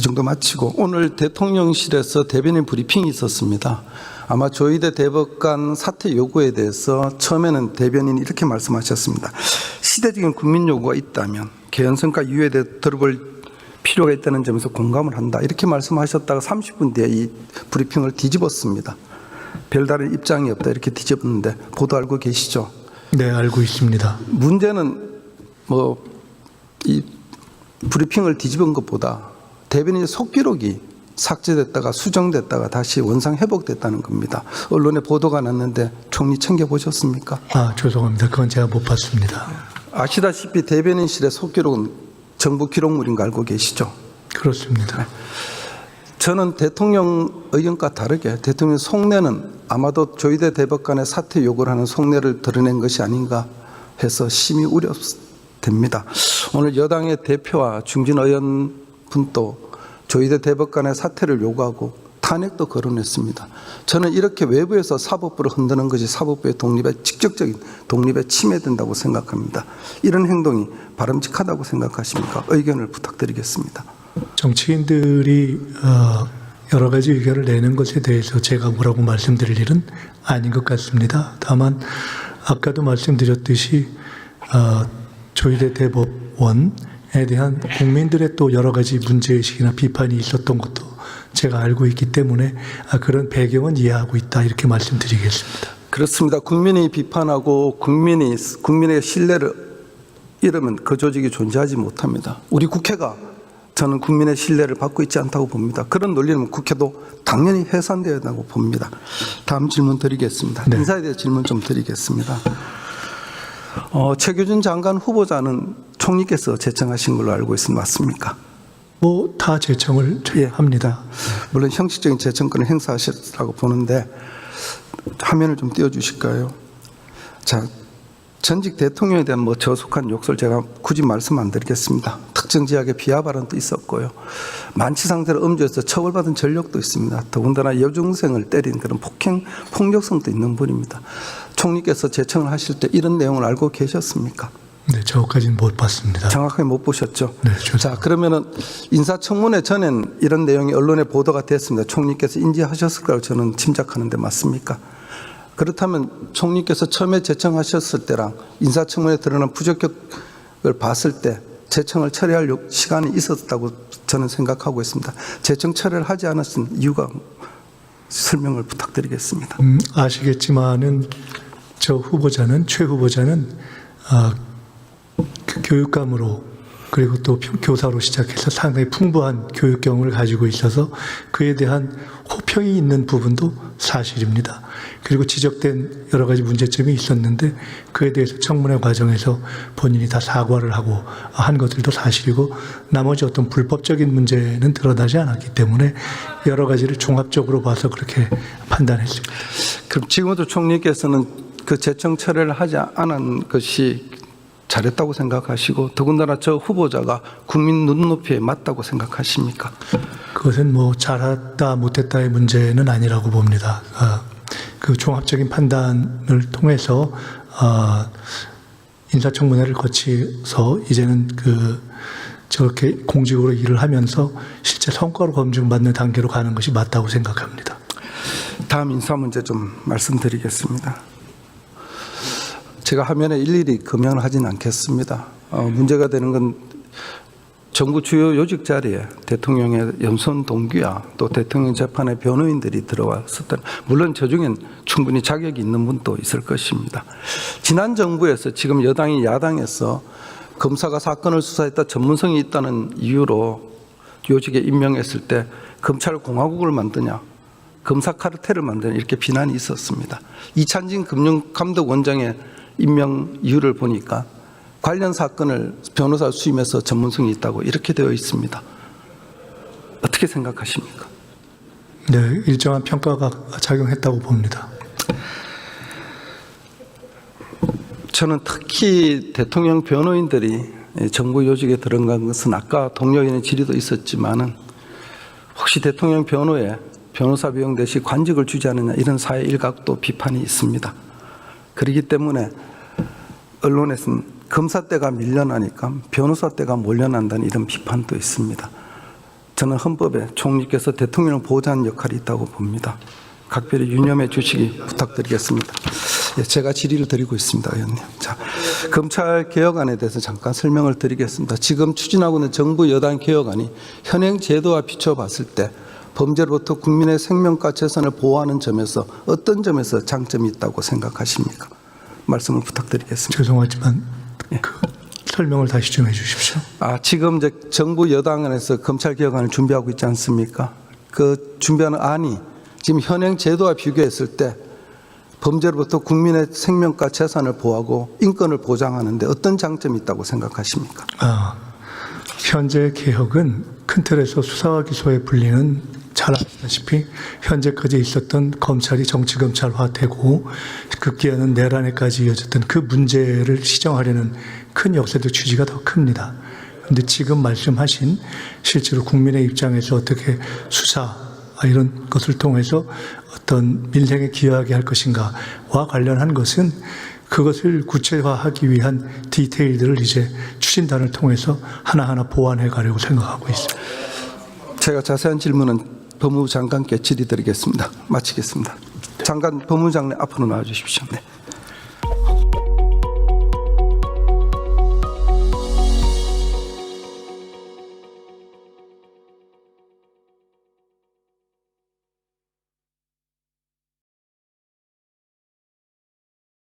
정도 마치고 오늘 대통령실에서 대변인 브리핑이 있었습니다. 아마 조희대 대법관 사퇴 요구에 대해서 처음에는 대변인이 이렇게 말씀하셨습니다. 시대적인 국민 요구가 있다면 개헌성과 이유에 대해 들어볼 필요가 있다는 점에서 공감을 한다. 이렇게 말씀하셨다가 30분 뒤에 이 브리핑을 뒤집었습니다. 별다른 입장이 없다 이렇게 뒤집었는데 보도 알고 계시죠? 네, 알고 있습니다. 문제는 이 브리핑을 뒤집은 것보다 대변인의 속기록이 삭제됐다가 수정됐다가 다시 원상 회복됐다는 겁니다. 언론에 보도가 났는데 총리 챙겨보셨습니까? 죄송합니다. 그건 제가 못 봤습니다. 아시다시피 대변인실의 속기록은 정부 기록물인 거 알고 계시죠? 그렇습니다. 저는 대통령 의견과 다르게 대통령 속내는 아마도 조희대 대법관의 사퇴 요구를 하는 속내를 드러낸 것이 아닌가 해서 심히 우려됩니다. 오늘 여당의 대표와 중진 의원분도 조희대 대법관의 사퇴를 요구하고 탄핵도 거론했습니다. 저는 이렇게 외부에서 사법부를 흔드는 것이 사법부의 독립에 직접적인 독립에 침해된다고 생각합니다. 이런 행동이 바람직하다고 생각하십니까? 의견을 부탁드리겠습니다. 정치인들이 여러 가지 의견을 내는 것에 대해서 제가 뭐라고 말씀드릴 일은 아닌 것 같습니다. 다만 아까도 말씀드렸듯이 조희대 대법원에 대한 국민들의 또 여러 가지 문제의식이나 비판이 있었던 것도 제가 알고 있기 때문에 그런 배경은 이해하고 있다 이렇게 말씀드리겠습니다. 그렇습니다. 국민이 비판하고 국민의 신뢰를 잃으면 그 조직이 존재하지 못합니다. 우리 국회가 저는 국민의 신뢰를 받고 있지 않다고 봅니다. 그런 논리는 국회도 당연히 해산되어야 한다고 봅니다. 다음 질문 드리겠습니다. 네. 인사에 대해 질문 좀 드리겠습니다. 최규진 장관 후보자는 총리께서 제청하신 걸로 알고 있습니다. 맞습니까? 다 제청을 합니다. 물론 형식적인 제청권을 행사하셨다고 보는데 화면을 좀 띄워주실까요? 자, 전직 대통령에 대한 저속한 욕설 제가 굳이 말씀 안 드리겠습니다. 특정 지역의 비하 발언도 있었고요. 만취 상태로 음주해서 처벌받은 전력도 있습니다. 더군다나 여중생을 때린 그런 폭력성도 있는 분입니다. 총리께서 제청을 하실 때 이런 내용을 알고 계셨습니까? 네, 저까지는 못 봤습니다. 정확하게 못 보셨죠? 네, 자, 그러면은 인사청문회 전엔 이런 내용이 언론에 보도가 됐습니다. 총리께서 인지하셨을 거라고 저는 짐작하는데 맞습니까? 그렇다면 총리께서 처음에 제청하셨을 때랑 인사청문회에 드러난 부적격을 봤을 때 제청을 처리할 시간이 있었다고 저는 생각하고 있습니다. 제청 처리를 하지 않으신 이유가 설명을 부탁드리겠습니다. 아시겠지만은 저 후보자는 최 후보자는 교육감으로 그리고 또 교사로 시작해서 상당히 풍부한 교육 경험을 가지고 있어서 그에 대한 호평이 있는 부분도 사실입니다. 그리고 지적된 여러 가지 문제점이 있었는데 그에 대해서 청문회 과정에서 본인이 다 사과를 하고 한 것들도 사실이고 나머지 어떤 불법적인 문제는 드러나지 않았기 때문에 여러 가지를 종합적으로 봐서 그렇게 판단했습니다. 그럼 지금도 총리께서는 그 제청 처리를 하지 않은 것이 잘했다고 생각하시고 더군다나 저 후보자가 국민 눈높이에 맞다고 생각하십니까? 그것은 잘했다 못했다의 문제는 아니라고 봅니다. 그 종합적인 판단을 통해서 인사청문회를 거쳐서 이제는 저렇게 공직으로 일을 하면서 실제 성과로 검증받는 단계로 가는 것이 맞다고 생각합니다. 다음 인사 문제 좀 말씀드리겠습니다. 제가 화면에 일일이 금연을 하진 않겠습니다. 문제가 되는 건 정부 주요 요직 자리에 대통령의 연손 동기와 또 대통령 재판에 변호인들이 들어왔었던, 물론 저 중엔 충분히 자격이 있는 분도 있을 것입니다. 지난 정부에서 지금 여당이 야당에서 검사가 사건을 수사했다 전문성이 있다는 이유로 요직에 임명했을 때 검찰 공화국을 만드냐, 검사 카르텔을 만드냐 이렇게 비난이 있었습니다. 이찬진 금융감독원장의 임명 이유를 보니까 관련 사건을 변호사 수임해서 전문성이 있다고 이렇게 되어 있습니다. 어떻게 생각하십니까? 네, 일정한 평가가 작용했다고 봅니다. 저는 특히 대통령 변호인들이 정부 요직에 들어간 것은 아까 동료인의 질의도 있었지만은 혹시 대통령 변호에 변호사 비용 대신 관직을 주지 않느냐 이런 사회 일각도 비판이 있습니다. 그렇기 때문에 언론에서는 검사 때가 밀려나니까 변호사 때가 몰려난다는 이런 비판도 있습니다. 저는 헌법에 총리께서 대통령을 보호하는 역할이 있다고 봅니다. 각별히 유념해 주시기 부탁드리겠습니다. 예, 제가 질의를 드리고 있습니다, 의원님. 자, 검찰 개혁안에 대해서 잠깐 설명을 드리겠습니다. 지금 추진하고 있는 정부 여당 개혁안이 현행 제도와 비춰봤을 때 범죄로부터 국민의 생명과 재산을 보호하는 점에서 어떤 점에서 장점이 있다고 생각하십니까? 말씀을 부탁드리겠습니다. 죄송하지만 그 설명을 다시 좀 해주십시오. 지금 이제 정부 여당안에서 검찰 개혁안을 준비하고 있지 않습니까? 그 준비하는 안이 지금 현행 제도와 비교했을 때 범죄로부터 국민의 생명과 재산을 보호하고 인권을 보장하는데 어떤 장점이 있다고 생각하십니까? 현재 개혁은 큰 틀에서 수사와 기소에 불리는 잘 아시다시피 현재까지 있었던 검찰이 정치검찰화되고 급기야는 내란에까지 이어졌던 그 문제를 시정하려는 큰 역사적 취지가 더 큽니다. 그런데 지금 말씀하신 실제로 국민의 입장에서 어떻게 수사 이런 것을 통해서 어떤 민생에 기여하게 할 것인가와 관련한 것은 그것을 구체화하기 위한 디테일들을 이제 추진단을 통해서 하나하나 보완해 가려고 생각하고 있습니다. 제가 자세한 질문은 법무부 장관께 질의드리겠습니다. 마치겠습니다. 장관 법무부 장관 앞으로 나와 주십시오. 네.